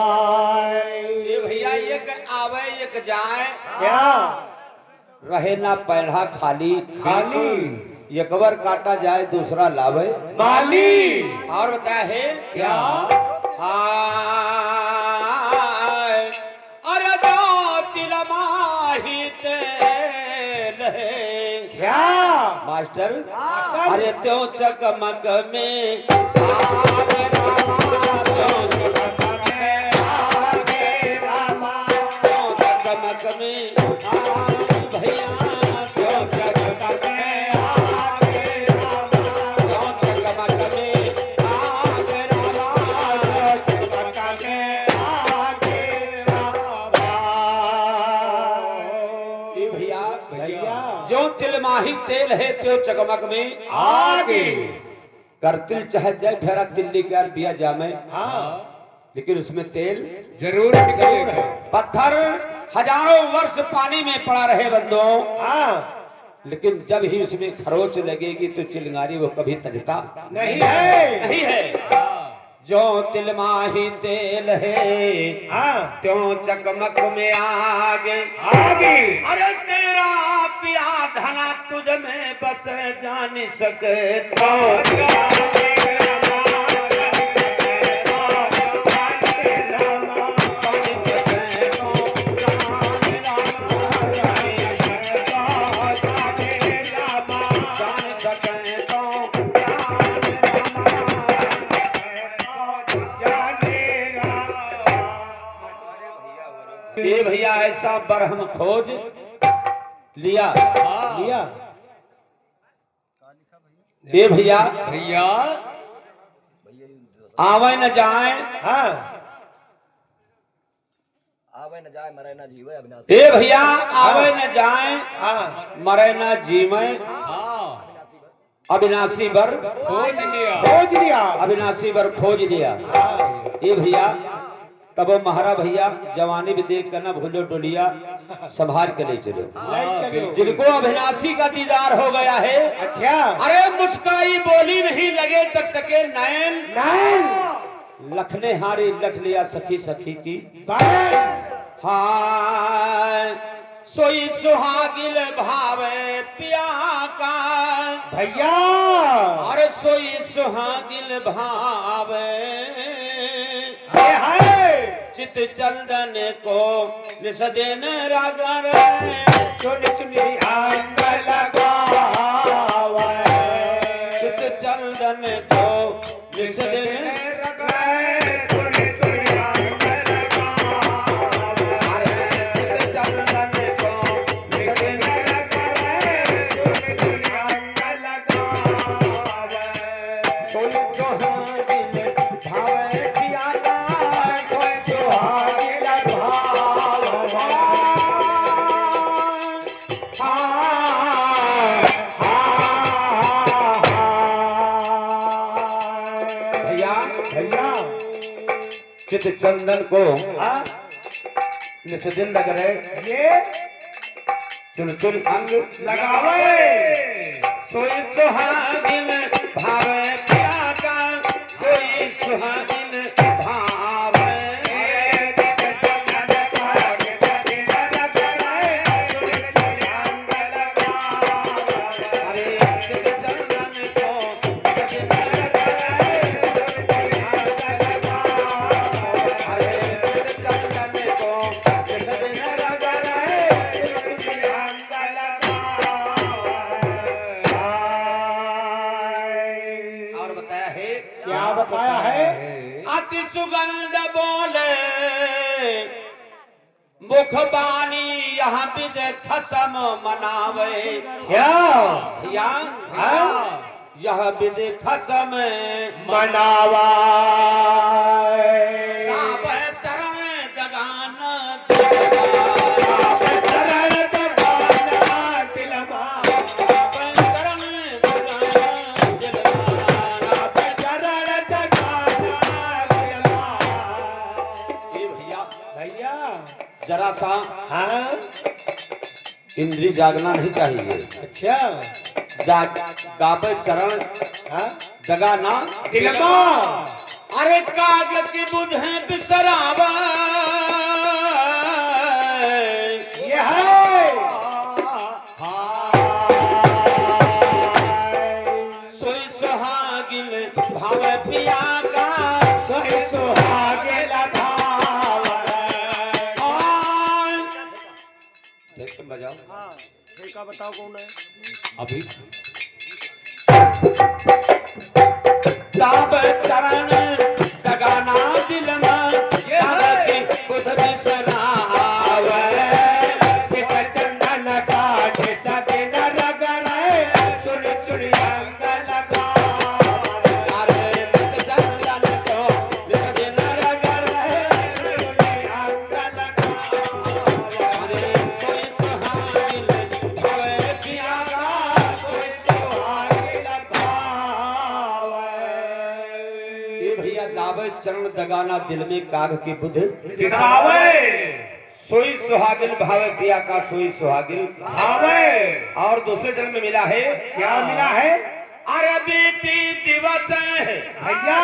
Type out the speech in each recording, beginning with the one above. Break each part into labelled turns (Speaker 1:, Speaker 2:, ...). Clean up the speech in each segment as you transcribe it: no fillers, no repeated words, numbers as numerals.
Speaker 1: हाय ये भैया एक आवे एक जाए
Speaker 2: क्या
Speaker 1: रहे ना पैढ़ा खाली
Speaker 2: खाली
Speaker 1: एक बार काटा जाए दूसरा लावे
Speaker 2: माली
Speaker 1: और बताया है
Speaker 2: क्या
Speaker 1: हाय अरे जो तिलमाही तेल है
Speaker 2: क्या
Speaker 1: मास्टर अरे त्यों चकमक में आगे रामा, त्यों चकमक में भैया त्यों चकमक में त्यों चकमक में आगे ये भैया
Speaker 2: भैया
Speaker 1: जो तिलमाही तेल है त्यो चकमक में
Speaker 2: आगे
Speaker 1: कर तिल चाहे जाए फेरा तिल्ली कर बिया जामे
Speaker 2: हाँ
Speaker 1: लेकिन उसमें तेल
Speaker 2: जरूर निकलेगा
Speaker 1: पत्थर हजारों वर्ष पानी में पड़ा रहे बंदों
Speaker 2: हाँ
Speaker 1: लेकिन जब ही उसमें खरोच लगेगी तो चिलंगारी वो कभी तजता
Speaker 2: नहीं है
Speaker 1: नहीं है जो तिलमाही तेल है
Speaker 2: हाँ
Speaker 1: त्यों चकमक में आगे
Speaker 2: आगे
Speaker 1: अरे तेरा पिया धना तुझ में बस जान सके तो ये भैया ऐसा बरहम खोज लिया
Speaker 2: लिया
Speaker 1: ये भैया
Speaker 2: भैया
Speaker 1: आवे न जाए
Speaker 2: हाँ
Speaker 3: आवे न जाए मरे न जीवे अविनाशी
Speaker 1: ये भैया आवे न जाए
Speaker 2: हाँ
Speaker 1: मरे न जीवे
Speaker 2: हाँ
Speaker 1: अविनाशी बर
Speaker 2: खोज लिया
Speaker 1: अविनाशी बर खोज लिया ये भैया तब वो महारा भैया जवानी भी देख कर ना भूलो डोलिया संभाल के ले चलो
Speaker 2: चलो
Speaker 1: जिनको अविनाशी का दीदार हो गया है
Speaker 2: अच्छा
Speaker 1: अरे मुस्काई बोली नहीं लगे तक तके नैन
Speaker 2: नाइन
Speaker 1: लखने हारी लख लिया सखी सखी की
Speaker 2: बारह
Speaker 1: हाय सोई सुहागिल भावे पिया का
Speaker 2: भैया
Speaker 1: और सोई सुहागिल भावे
Speaker 2: है
Speaker 1: चित चंदन को निषदेन रागर
Speaker 2: चुन चुनी आंग लगावे
Speaker 1: चित चंदन को निषदेन चित चंदन को निषदिन लग रहे
Speaker 2: ये
Speaker 1: चुन चुन अंग
Speaker 2: लगावे
Speaker 1: सोई सुहागिन भावे पिया का सोई सुहागिन भावे अरे चित चंदन को अरे चित चंदन को निषदिन लग और बताया है
Speaker 2: क्या बताया है
Speaker 1: अति सुगंध बोले मुखबानी यहाँ विद खसम मनावे
Speaker 2: क्या
Speaker 1: या यह विद खसम
Speaker 2: मनावा
Speaker 1: गावे चरण जगान
Speaker 2: चरण दबाना तिलमा
Speaker 1: गावे चरण जगान दिलवा।
Speaker 2: चरण दबाना तिलमा
Speaker 1: ये भैया
Speaker 2: भैया
Speaker 1: जरा सा
Speaker 2: हाँ
Speaker 1: ये इंद्री जागना नहीं चाहिए।
Speaker 2: अच्छा
Speaker 1: जाग गावे चरण
Speaker 2: हाँ
Speaker 1: दगा ना
Speaker 2: तिलमा
Speaker 1: अरे काग की बुधे बिसरावा
Speaker 2: ये है
Speaker 1: सोई सुहागिन भाव पिया का
Speaker 2: सोई सुहागे लभाव
Speaker 1: ठीक तुम बजाओ
Speaker 3: का बताओ कौन है?
Speaker 1: अभी ताब चरण दगाना दिल में ताब की बुध बिसरावा
Speaker 2: चंदन काट सदिन रगड़े चुड़ी चुड़ी अंग लगा
Speaker 1: अरे चंदन को दिन रगड़े
Speaker 2: चुड़ी अंग लगा
Speaker 1: अरे कोई सुहागिन भावे पिया का
Speaker 2: सुहागे लभाव
Speaker 1: ये भैया दावे चरण दगाना दिल में काग की बुध
Speaker 2: दिखावे
Speaker 1: सोई सुहागिन भावे पिया का सोई सुहागिन
Speaker 2: भावे
Speaker 1: और दूसरे जन्म में मिला है
Speaker 2: क्या मिला है
Speaker 1: अरे बीती दिवस
Speaker 2: भैया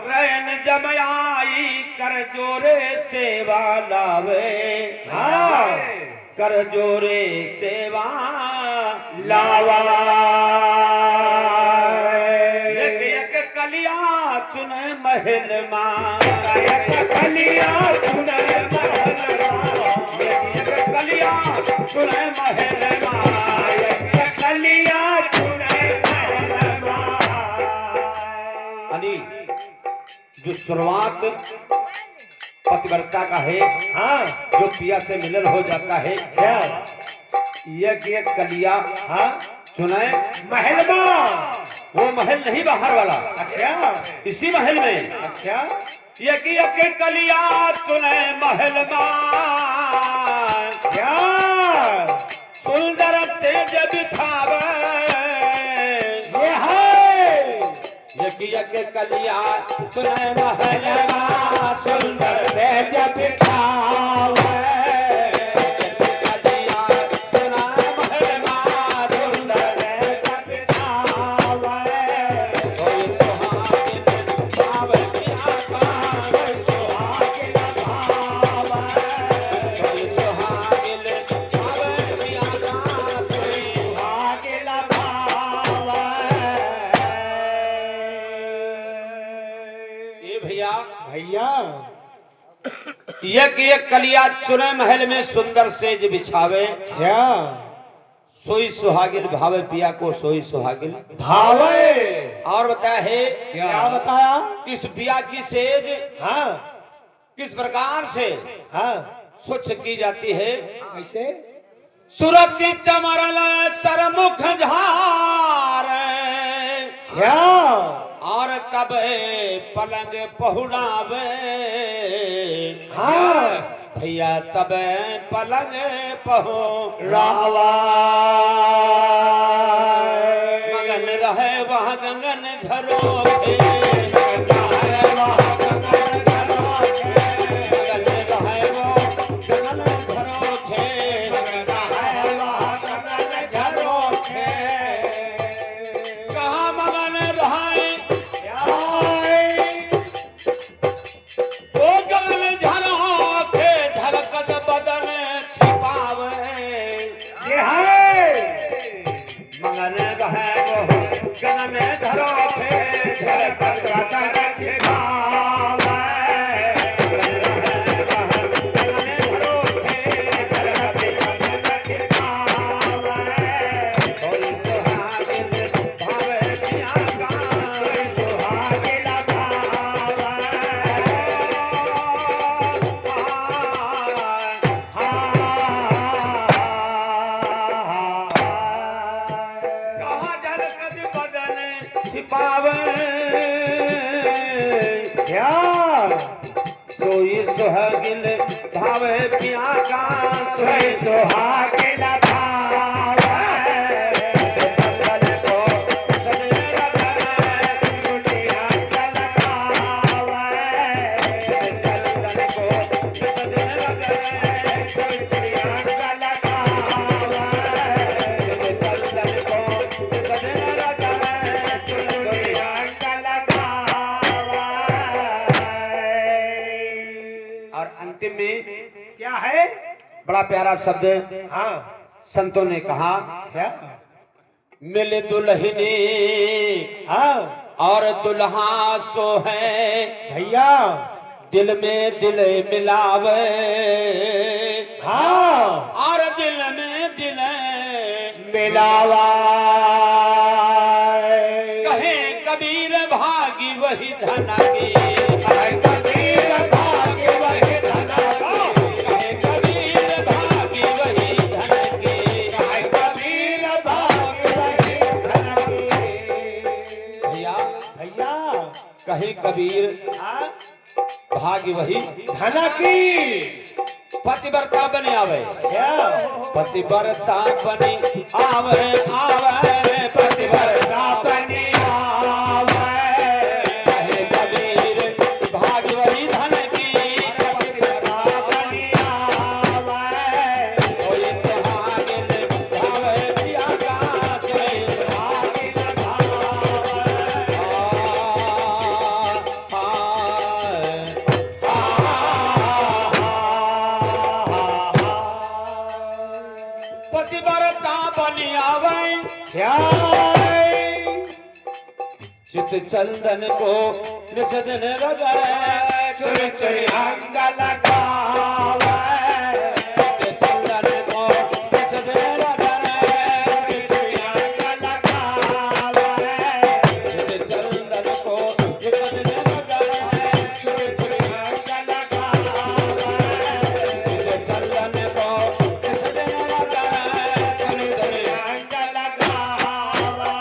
Speaker 1: रैन जमयाई कर जोरे सेवा लावे
Speaker 2: हाँ
Speaker 1: कर जोरे सेवा
Speaker 2: लावा
Speaker 1: एक एक कलिया चुने महल मां
Speaker 2: कलिया सुनर
Speaker 1: एक कलिया चुने महल मां
Speaker 2: कलिया सुनर
Speaker 1: यानी जो शुरुआत पतिव्रता का है
Speaker 2: हाँ
Speaker 1: जो पिया से मिलन हो जाता है
Speaker 2: क्या
Speaker 1: एक कलिया
Speaker 2: हाँ
Speaker 1: चुने
Speaker 2: महलमा
Speaker 1: वो महल नहीं बाहर वाला
Speaker 2: अच्छा
Speaker 1: इसी महल में
Speaker 2: अच्छा
Speaker 1: एक कलिया चुने महल मां
Speaker 2: क्या
Speaker 1: सुंदर से जब बिछावे
Speaker 2: ये है
Speaker 1: एक कलिया चुने महल मां सुंदर से
Speaker 2: जब बिठावे
Speaker 1: कलिया चुने महल मां सुंदर
Speaker 2: जब बिठावे
Speaker 1: कोई सुहागिन भावे पिया का
Speaker 2: सुहागे लभावे
Speaker 1: कोई सुहागिन भावे पिया का
Speaker 2: सुहागे लभावे
Speaker 1: ये भैया
Speaker 2: भैया
Speaker 1: एक कलिया चुने महल में सुंदर सेज बिछावे
Speaker 2: क्या
Speaker 1: सोई सुहागिन भावे पिया को सोई सुहागिन
Speaker 2: भावे
Speaker 1: और बताया है
Speaker 2: क्या बताया
Speaker 1: किस पिया की सेज
Speaker 2: हाँ
Speaker 1: किस प्रकार से
Speaker 2: हाँ
Speaker 1: स्वच्छ की जाती है
Speaker 2: कैसे
Speaker 1: सुरती चमरल सरमुख झार
Speaker 2: क्या
Speaker 1: और कब पलंग पहुड़ावे
Speaker 2: हाँ
Speaker 1: भैया तब पलंग पहो
Speaker 2: रावा
Speaker 1: मगन रहे वह गगन झरो सोई सुहागिन भावे पिया का सोई
Speaker 2: सुहागे लभावे
Speaker 1: को प्यारा शब्द
Speaker 2: हाँ
Speaker 1: संतों ने कहा,
Speaker 2: क्या
Speaker 1: मिले दुल्हनी
Speaker 2: हाँ
Speaker 1: और दुल्हा सो है,
Speaker 2: भैया
Speaker 1: दिल में दिल मिलावे,
Speaker 2: हाँ
Speaker 1: और दिल में दिल
Speaker 2: मिलावा
Speaker 1: कहे कबीर भागी वही धना की,
Speaker 2: कबीर भाग्य वही धना की,
Speaker 1: कहे कबीर भागी वही धन की।
Speaker 2: कबीर भाग्य वही धना की।
Speaker 1: भैया
Speaker 2: भैया
Speaker 1: कहे कबीर
Speaker 2: हाँ
Speaker 1: भागी वही
Speaker 2: धना की
Speaker 1: पतिव्रता बने आवे,
Speaker 2: क्या
Speaker 1: पतिव्रता बनी आवे आवे पतिव्रता
Speaker 2: बनी आवे
Speaker 1: कहे कबीर भागी वही धन की,
Speaker 2: बनी आवे
Speaker 1: कोई सुहागिन भावे पिया का कोई सुहागिन पतिव्रता बनी आवे चित चंदन को निषदन रगड़े,
Speaker 2: चुरी चुरी अंग लगावे
Speaker 1: चित चंदन को निषदन रगड़े,
Speaker 2: चुरी अंग लगावे
Speaker 1: चित चंदन को निषदन रगड़े,
Speaker 2: चुरी चुरी अंग लगावे
Speaker 1: चित चंदन को निषदन रगड़े,
Speaker 2: चुरी चुरी अंग लगावे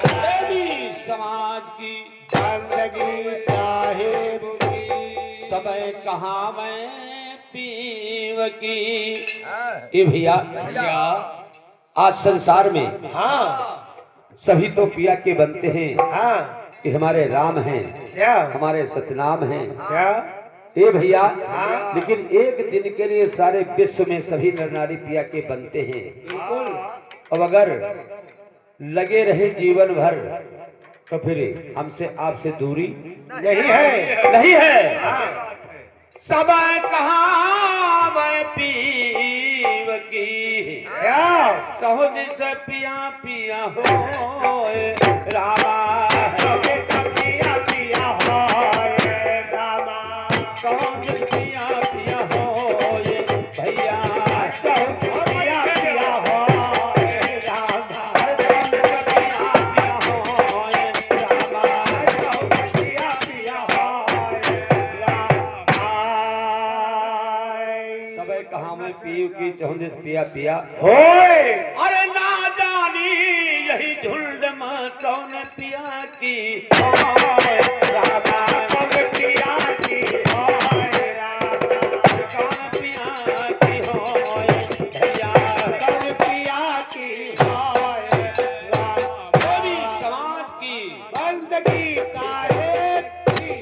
Speaker 1: देवी समाज की
Speaker 2: बंदगी साहिब की
Speaker 1: समय कहाँ मैं पीव की। ये भैया आज संसार में
Speaker 2: हाँ
Speaker 1: सभी तो पिया के बनते हैं
Speaker 2: हाँ
Speaker 1: कि हमारे राम हैं,
Speaker 2: क्या
Speaker 1: हमारे सतनाम हैं।
Speaker 2: क्या
Speaker 1: ये भैया लेकिन एक दिन के लिए सारे विश्व में सभी नर नारी पिया के बनते हैं।
Speaker 2: बिल्कुल
Speaker 1: अब अगर लगे रहे जीवन भर तो फिर हमसे आपसे दूरी
Speaker 2: यही है
Speaker 1: नहीं है। सब कहाँ मैं पीव की,
Speaker 2: क्या
Speaker 1: सहुद से पिया पिया हो रामा,
Speaker 2: पिया पिया होए रामा
Speaker 1: सहुद से पिया पिया हो भैया,
Speaker 2: पिया पिया होए रामा
Speaker 1: पिया पिया हो रामा,
Speaker 2: पिया पिया होए रामा
Speaker 1: सब कहाँ मैं पीव की सहुद से पिया पिया।
Speaker 2: होए
Speaker 1: अरे ना जानी यही झुंड में कौन पिया की रामा,
Speaker 2: पिया की होए रामा
Speaker 1: कौन पिया की हो भैया, कौन
Speaker 2: पिया की होए रामा
Speaker 1: देवी समाज की
Speaker 2: बंदगी साहेब की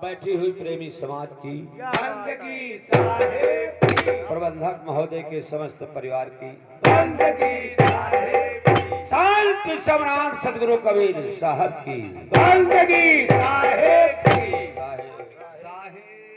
Speaker 1: बैठी हुई प्रेमी समाज की
Speaker 2: बंदगी साहेब की
Speaker 1: प्रबंधक महोदय के समस्त परिवार की
Speaker 2: बंदगी साहेब की
Speaker 1: संत सम्राट सदगुरु कबीर साहब की
Speaker 2: बंदगी साहेब की